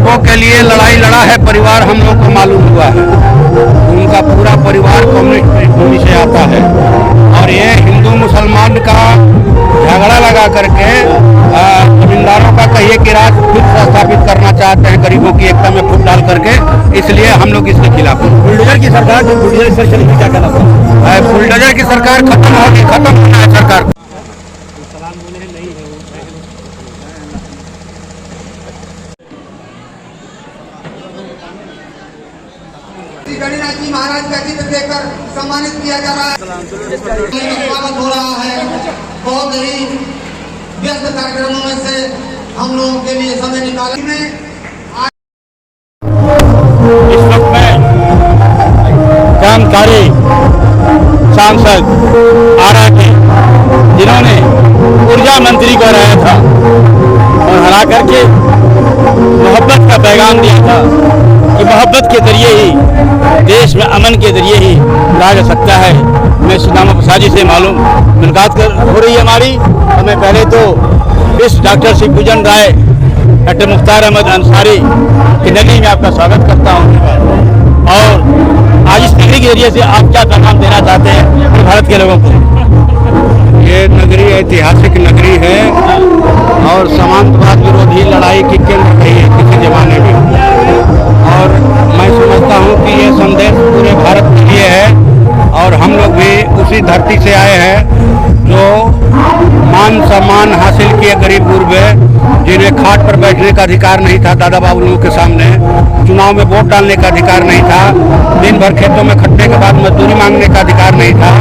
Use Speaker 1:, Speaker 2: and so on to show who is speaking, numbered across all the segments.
Speaker 1: गरीबों के लिए लड़ाई लड़ा है परिवार, हम लोग को मालूम हुआ है। उनका पूरा परिवार कम्युनिस्ट पृष्ठभूमि से आता है और ये हिंदू मुसलमान का झगड़ा लगा करके जमींदारों का कहिए कि राज खुद स्थापित करना चाहते हैं, गरीबों की एकता में फूट डाल करके, इसलिए हम लोग इसके खिलाफ हैं।
Speaker 2: बुलडोजर की सरकार जो बुलडोजर सर चलेगी, क्या कहना पड़ा?
Speaker 1: बुलडोजर की सरकार खत्म होगी, खत्म होना है सरकार को।
Speaker 3: गणिनाथ जी महाराज का चित्र देकर सम्मानित किया जा रहा है, स्वागत हो रहा है। बहुत ही व्यस्त कार्यक्रमों में से हम लोगों के लिए समय निकालने में
Speaker 2: इस वक्त में क्रांतिकारी सांसद आरा के, जिन्होंने ऊर्जा मंत्री को हराया था और हरा करके मोहब्बत का पैगाम दिया था कि मोहब्बत के जरिए ही देश में अमन के जरिए ही लाया जा सकता है। मैं सुदामा प्रसाद जी से मालूम मुलाकात हो रही है हमारी, और मैं पहले तो इस डॉक्टर श्री पूजन राय, डॉक्टर मुख्तार अहमद अंसारी की नगरी में आपका स्वागत करता हूँ। और आज इस नगरी के जरिए से आप क्या पैगाम देना चाहते हैं भारत के लोगों को?
Speaker 1: ये नगरी ऐतिहासिक नगरी है और समांतवाद विरोधी लड़ाई की केंद्र रही है किसी जमाने में, और मैं समझता हूँ कि ये संदेश पूरे भारत के लिए है। और हम लोग भी उसी धरती से आए हैं जो मान सम्मान हासिल किए गरीब गुरबे, जिन्हें खाट पर बैठने का अधिकार नहीं था दादा बाबू लोगों के सामने, चुनाव में वोट डालने का अधिकार नहीं था, दिन भर खेतों में खटने के बाद मजदूरी मांगने का अधिकार नहीं था,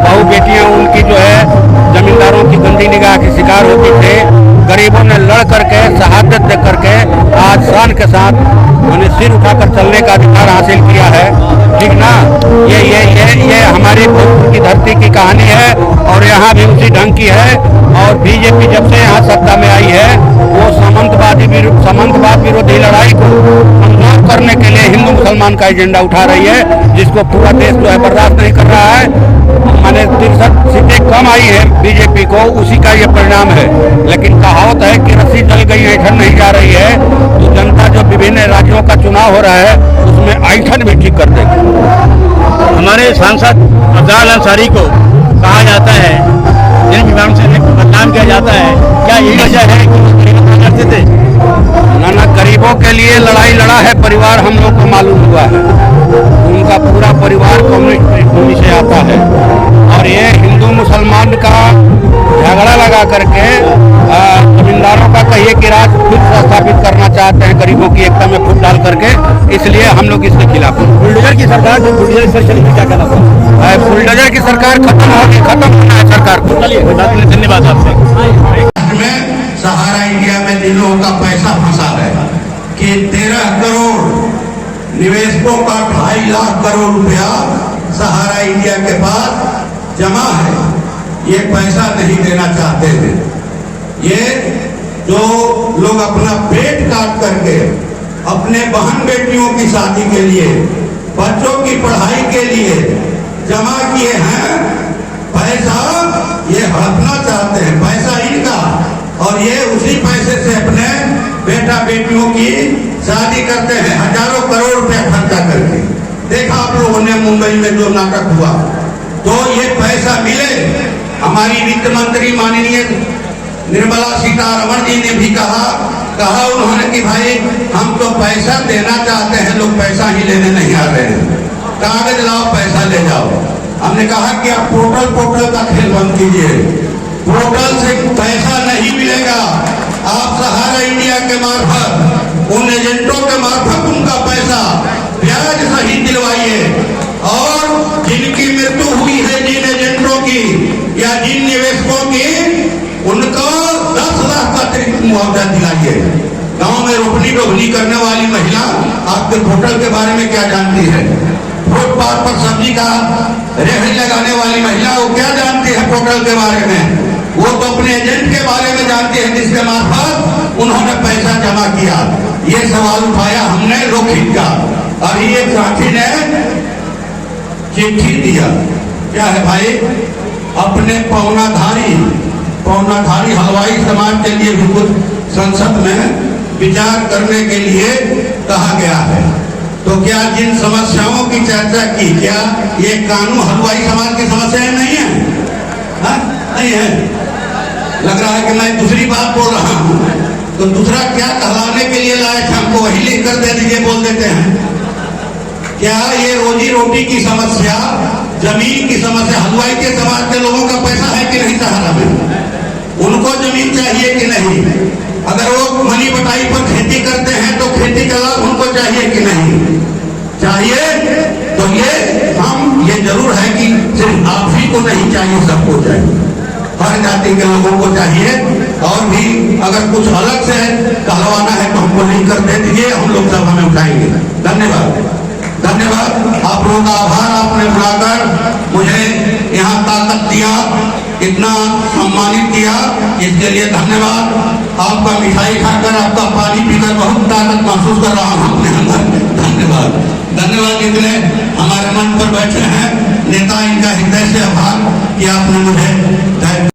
Speaker 1: बहू बेटियां उनकी जो है जमींदारों की गंदी निगाह की शिकार होती थे। गरीबों ने लड़ करके शहादत दे करके आज शान के साथ उन्हें सिर उठाकर चलने का अधिकार हासिल किया है, ठीक ना। ये हमारी भोजपुर की धरती की कहानी है और यहाँ भी उसी ढंग की है। और बीजेपी जब से यहाँ सत्ता में आई है वो सामंतवाद विरोधी लड़ाई को कमजोर करने के लिए हिंदू मुसलमान का एजेंडा उठा रही है, जिसको पूरा देश जो है बर्दाश्त नहीं कर रहा है। माने 63 सीटें कम आई है बीजेपी को, उसी का ये परिणाम है। लेकिन कहावत है कि रस्सी जल गई ऐठन नहीं जा रही है, तो जनता जो विभिन्न राज्यों का चुनाव हो रहा है उसमें ऐठन भी ठीक कर देगी।
Speaker 2: हमारे सांसद अफजाल अंसारी को कहा जाता है, जिन विभाग से बदनाम किया जाता है, क्या यही वजह है कि वो गरीबों करते थे?
Speaker 1: ना गरीबों के लिए लड़ाई लड़ा है परिवार, हम लोग को मालूम हुआ है। उनका पूरा परिवार कम्युनिस्ट पृष्ठभूमि से आता है और ये हिंदू मुसलमान का झगड़ा लगा करके जमींदारों का कहिए कि राज खुद स्थापित करना चाहते हैं, गरीबों की एकता में फूट डाल करके, इसलिए हम लोग इसके खिलाफ हैं।
Speaker 2: बुलडोजर की सरकार जो बुलडोजर सर चलेगी, क्या कहना पड़ा?
Speaker 1: बुलडोजर की सरकार खत्म होगी, खत्म होना है सरकार को।
Speaker 2: चलिए, धन्यवाद आपसे।
Speaker 4: सहारा इंडिया में जिन लोगों का पैसा फंसा है कि 13 करोड़ निवेशकों का 2.5 लाख करोड़ रुपया सहारा इंडिया के पास जमा है, ये पैसा नहीं देना चाहते हैं। ये जो लोग अपना पेट काट करके अपने बहन बेटियों की शादी के लिए, बच्चों की पढ़ाई के लिए जमा किए हैं पैसा, ये हड़पना चाहते हैं। पैसा इनका और ये उसी पैसे से अपने बेटा बेटियों की शादी करते हैं, हजारों करोड़ रुपया खर्चा करके। देखा आप लोगों ने मुंबई में जो नाटक हुआ, तो ये पैसा मिले। हमारी वित्त मंत्री माननीय निर्मला सीतारमण जी ने भी कहा उन्होंने कि भाई हम तो पैसा देना चाहते हैं, लोग पैसा ही लेने नहीं आ रहे हैं, कागज लाओ पैसा ले जाओ। हमने कहा कि आप पोर्टल का खेल बंद कीजिए, पोर्टल से पैसा नहीं मिलेगा। आप सहारा इंडिया के मार्फत उन एजेंटों के मार्फत उनका पैसा ब्याज सहित दिलवाइए, और जिनकी मृत्यु हुई है जिन एजेंटों की या जिन निवेशकों की, उनको 10 लाख का अतिरिक्त मुआवजा दिलाइए। गांव में रोपनी करने वाली महिला आपके पोर्टल के बारे में क्या जानती है? फुटपाथ पर सब्जी का रेहड़ी लगाने वाली महिला वो क्या जानती है पोर्टल के बारे में? वो तो अपने एजेंट के बारे में जानती है जिसके मार्फत उन्होंने पैसा जमा किया। ये सवाल उठाया हमने लोकहित का। अभी एक साथी ने चिट्ठी दिया, क्या है भाई, अपने पौनाधारी हलवाई समाज के लिए भी कुछ संसद में विचार करने के लिए कहा गया है। तो क्या जिन समस्याओं की चर्चा की, क्या ये कानून हलवाई समाज की समस्याएं नहीं है? हाँ? नहीं है। लग रहा है कि मैं दूसरी बात बोल रहा हूं, तो दूसरा क्या कहलाने के लिए लाए थे, हमको वही लिख कर दे दीजिए, बोल देते हैं। क्या ये रोजी रोटी की समस्या, जमीन की समस्या, हलवाई के समाज के लोगों का पैसा है कि नहीं सहारा में? उनको जमीन चाहिए कि नहीं? अगर वो मनी बटाई पर खेती करते हैं तो खेती का लाभ उनको चाहिए कि नहीं? चाहिए। तो ये जरूर है कि सिर्फ आप ही को नहीं चाहिए, सबको चाहिए, हर जाति के लोगों को चाहिए। और भी अगर कुछ अलग से कहलवाना है तो हमको नहीं कर दे दीजिए, हम लोग सभा में उठाएंगे। धन्यवाद, धन्यवाद। आप लोगों का आभार, आपने बुलाकर मुझे यहाँ ताकत दिया, इतना सम्मानित किया, इसके लिए धन्यवाद। आपका मिठाई खाकर, आपका पानी पीकर बहुत ताकत महसूस कर रहा हूँ अपने अंदर। धन्यवाद, धन्यवाद। इतने हमारे मन पर बैठे हैं नेता, इनका हृदय से आभार कि आपने मुझे